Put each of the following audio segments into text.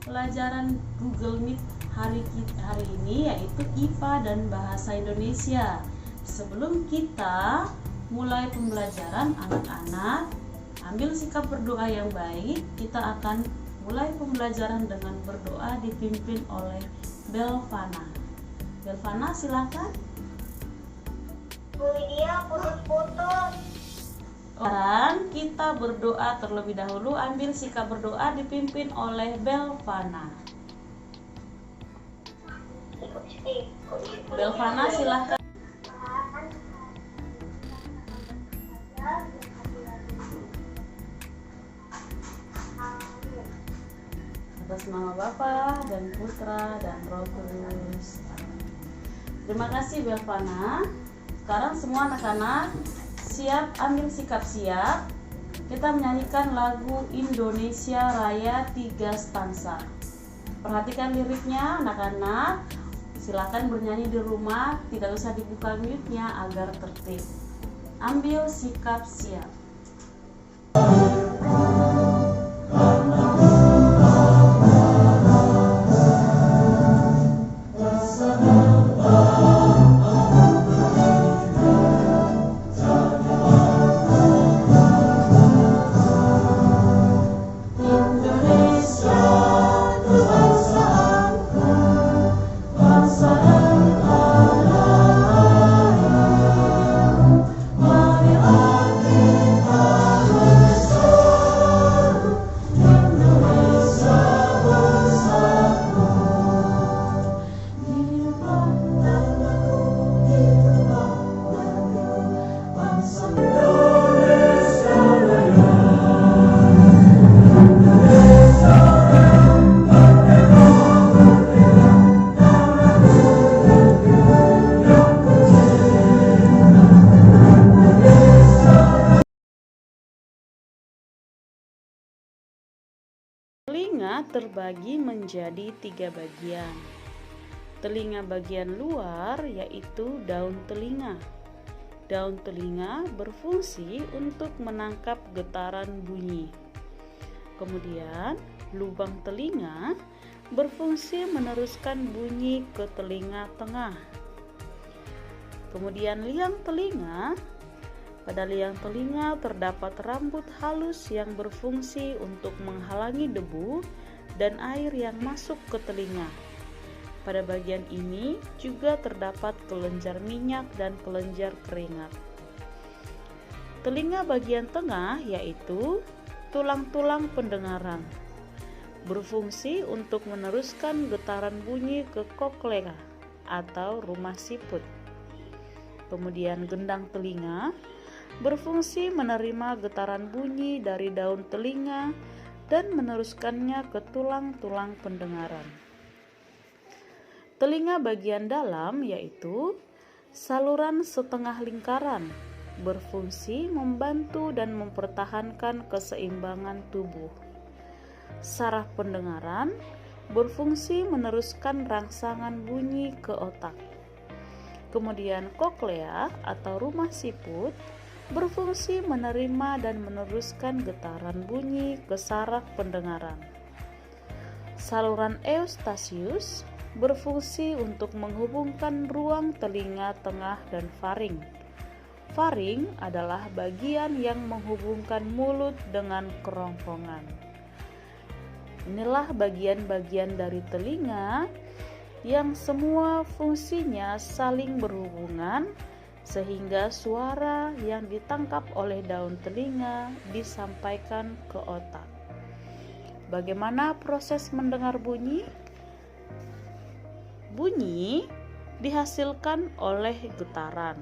pelajaran Google Meet hari ini, yaitu IPA dan Bahasa Indonesia. Sebelum kita mulai pembelajaran, anak-anak ambil sikap berdoa yang baik. Kita akan mulai pembelajaran dengan berdoa dipimpin oleh Belvana. Belvana, silakan. Bu Lydia, putus-putus. Sekarang kita berdoa terlebih dahulu. Ambil sikap berdoa dipimpin oleh Belvana. Belvana, silakan. Atas nama Bapa dan Putra dan Roh Kudus. Terima kasih Belvana. Sekarang semua anak-anak siap, ambil sikap siap. Kita menyanyikan lagu Indonesia Raya 3 stansa. Perhatikan liriknya anak-anak. Silakan bernyanyi di rumah, tidak usah dibuka mute-nya agar tertib. Ambil sikap siap. Telinga terbagi menjadi 3 bagian. Telinga bagian luar yaitu daun telinga. Daun telinga berfungsi untuk menangkap getaran bunyi. Kemudian, lubang telinga berfungsi meneruskan bunyi ke telinga tengah. Kemudian liang telinga. Pada liang telinga terdapat rambut halus yang berfungsi untuk menghalangi debu dan air yang masuk ke telinga. Pada bagian ini juga terdapat kelenjar minyak dan kelenjar keringat. Telinga bagian tengah yaitu tulang-tulang pendengaran, berfungsi untuk meneruskan getaran bunyi ke koklea atau rumah siput. Kemudian gendang telinga berfungsi menerima getaran bunyi dari daun telinga dan meneruskannya ke tulang-tulang pendengaran. Telinga bagian dalam yaitu saluran setengah lingkaran, berfungsi membantu dan mempertahankan keseimbangan tubuh. Saraf pendengaran berfungsi meneruskan rangsangan bunyi ke otak. Kemudian koklea atau rumah siput berfungsi menerima dan meneruskan getaran bunyi ke saraf pendengaran. Saluran eustasius berfungsi untuk menghubungkan ruang telinga tengah dan faring. Faring adalah bagian yang menghubungkan mulut dengan kerongkongan. Inilah bagian-bagian dari telinga yang semua fungsinya saling berhubungan sehingga suara yang ditangkap oleh daun telinga disampaikan ke otak. Bagaimana proses mendengar bunyi? Bunyi dihasilkan oleh getaran.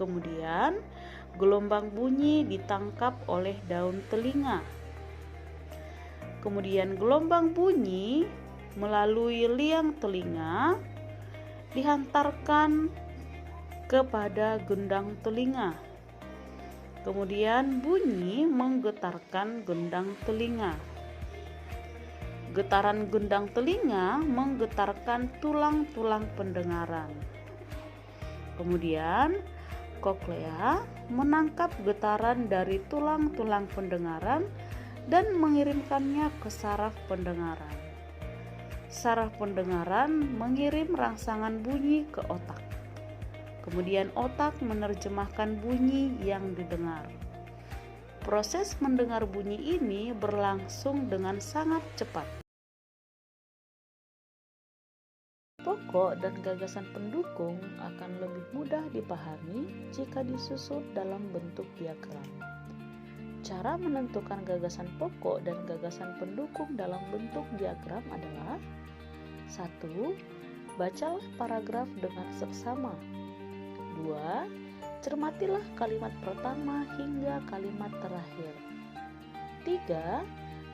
Kemudian, gelombang bunyi ditangkap oleh daun telinga. Kemudian, gelombang bunyi melalui liang telinga dihantarkan kepada gendang telinga. Kemudian bunyi menggetarkan gendang telinga. Getaran gendang telinga menggetarkan tulang-tulang pendengaran. Kemudian koklea menangkap getaran dari tulang-tulang pendengaran dan mengirimkannya ke saraf pendengaran. saraf pendengaran mengirim rangsangan bunyi ke otak. Kemudian otak menerjemahkan bunyi yang didengar. Proses mendengar bunyi ini berlangsung dengan sangat cepat. Pokok dan gagasan pendukung akan lebih mudah dipahami jika disusun dalam bentuk diagram. Cara menentukan gagasan pokok dan gagasan pendukung dalam bentuk diagram adalah: 1. Bacalah paragraf dengan seksama. 2. Cermatilah kalimat pertama hingga kalimat terakhir. 3.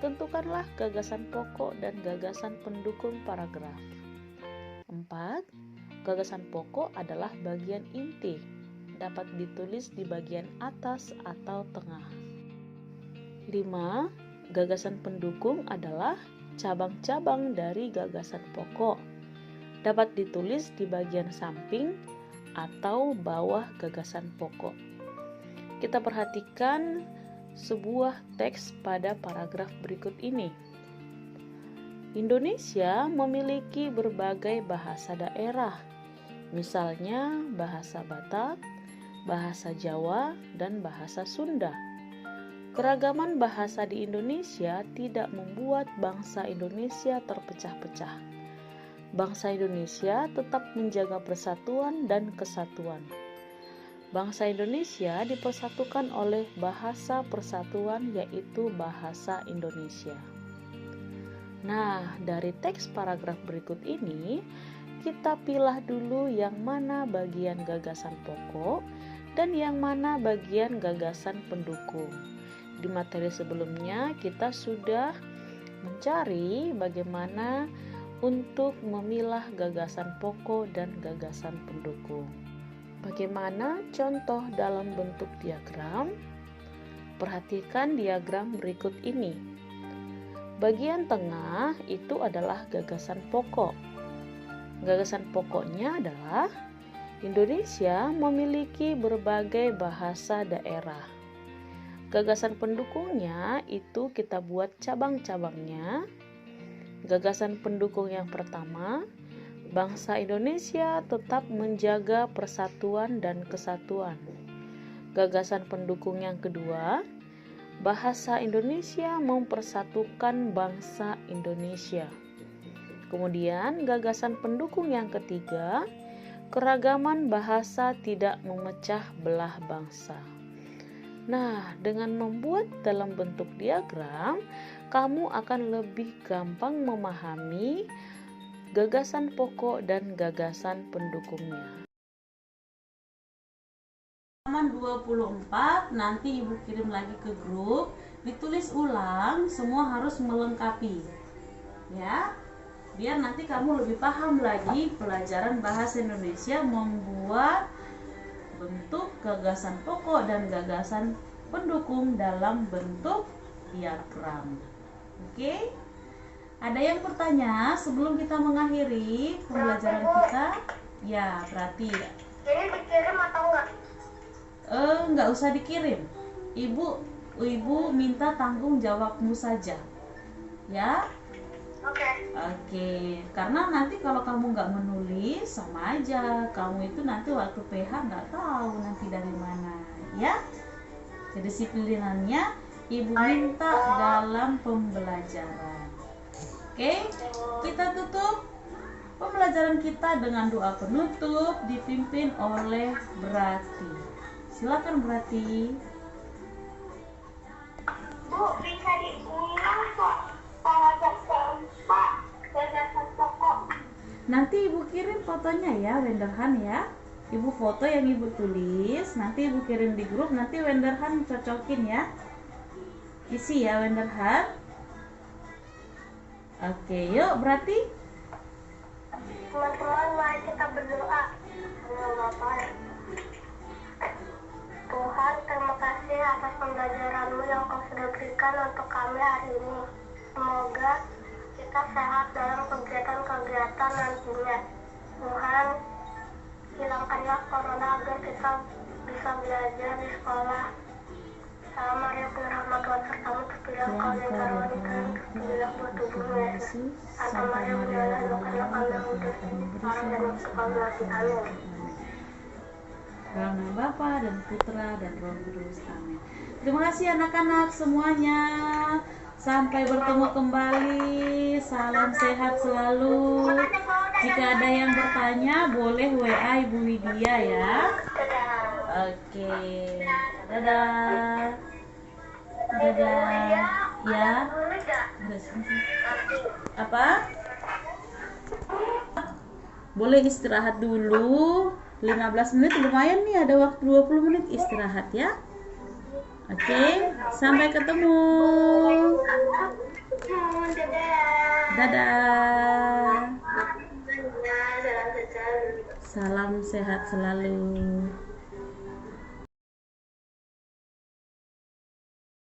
Tentukanlah gagasan pokok dan gagasan pendukung paragraf. 4. Gagasan pokok adalah bagian inti, dapat ditulis di bagian atas atau tengah. 5. Gagasan pendukung adalah cabang-cabang dari gagasan pokok, dapat ditulis di bagian samping atau bawah gagasan pokok. Kita perhatikan sebuah teks pada paragraf berikut ini. Indonesia memiliki berbagai bahasa daerah, misalnya bahasa Batak, bahasa Jawa, dan bahasa Sunda. Keragaman bahasa di Indonesia tidak membuat bangsa Indonesia terpecah-pecah. Bangsa Indonesia tetap menjaga persatuan dan kesatuan. Bangsa Indonesia dipersatukan oleh bahasa persatuan, yaitu bahasa Indonesia. Nah, dari teks paragraf berikut ini, kita pilih dulu yang mana bagian gagasan pokok dan yang mana bagian gagasan pendukung. Di materi sebelumnya, kita sudah mencari bagaimana untuk memilah gagasan pokok dan gagasan pendukung. Bagaimana contoh dalam bentuk diagram? Perhatikan diagram berikut ini. Bagian tengah itu adalah gagasan pokok. Gagasan pokoknya adalah Indonesia memiliki berbagai bahasa daerah. Gagasan pendukungnya itu kita buat cabang-cabangnya. Gagasan pendukung yang pertama, bangsa Indonesia tetap menjaga persatuan dan kesatuan. Gagasan pendukung yang kedua, bahasa Indonesia mempersatukan bangsa Indonesia. Kemudian gagasan pendukung yang ketiga, keragaman bahasa tidak memecah belah bangsa. Nah, dengan membuat dalam bentuk diagram, kamu akan lebih gampang memahami gagasan pokok dan gagasan pendukungnya. Halaman 24 nanti Ibu kirim lagi ke grup, ditulis ulang, semua harus melengkapi. Ya. Biar nanti kamu lebih paham lagi pelajaran bahasa Indonesia membuat bentuk gagasan pokok dan gagasan pendukung dalam bentuk diagram. Oke? Ada yang bertanya sebelum kita mengakhiri pembelajaran kita? Ya, berarti Jadi dikirim atau enggak? Enggak usah dikirim. Ibu minta tanggung jawabmu saja. Ya? Oke, karena nanti kalau kamu nggak menulis sama aja, kamu itu nanti waktu PH nggak tahu nanti dari mana, ya. Kedisiplinannya Ibu minta dalam pembelajaran. Oke, kita tutup pembelajaran kita dengan doa penutup dipimpin oleh Berati. Silakan Berati. Bu, bisa diulang kok paragraf keempat gagasan pokok. Nanti Ibu kirim fotonya ya, Wenderhan ya. Ibu foto yang Ibu tulis, nanti Ibu kirim di grup, nanti Wenderhan cocokin ya. Isi ya Wenderhan. Oke, yuk berarti. Teman-teman, mari kita berdoa. Bapak. Tuhan, terima kasih atas pembelajaran-Mu yang Kau sudah berikan untuk kami hari ini. Semoga kita sehat dalam kegiatan-kegiatan nantinya. Tuhan, hilangkanlah corona agar kita bisa belajar di sekolah. Salam Maria, penuh rahmat Tuhan sertamu, terpujilah Engkau di antara wanita, bila buat tubuhnya Yesus, Santa Maria Bunda doakanlah kami yang menderita sekarang dan waktu kami mati. Amin. Dalam nama Bapa dan Putra dan Roh Kudus. Amin. Terima kasih anak-anak semuanya. Sampai bertemu kembali. Salam sehat selalu. Jika ada yang bertanya, boleh WA Ibu Widya ya. Oke. Dadah. Dadah. Ya. Apa? Boleh istirahat dulu. 15 menit lumayan nih, ada waktu 20 menit istirahat ya. Oke, sampai ketemu. Dadah. Salam sehat selalu.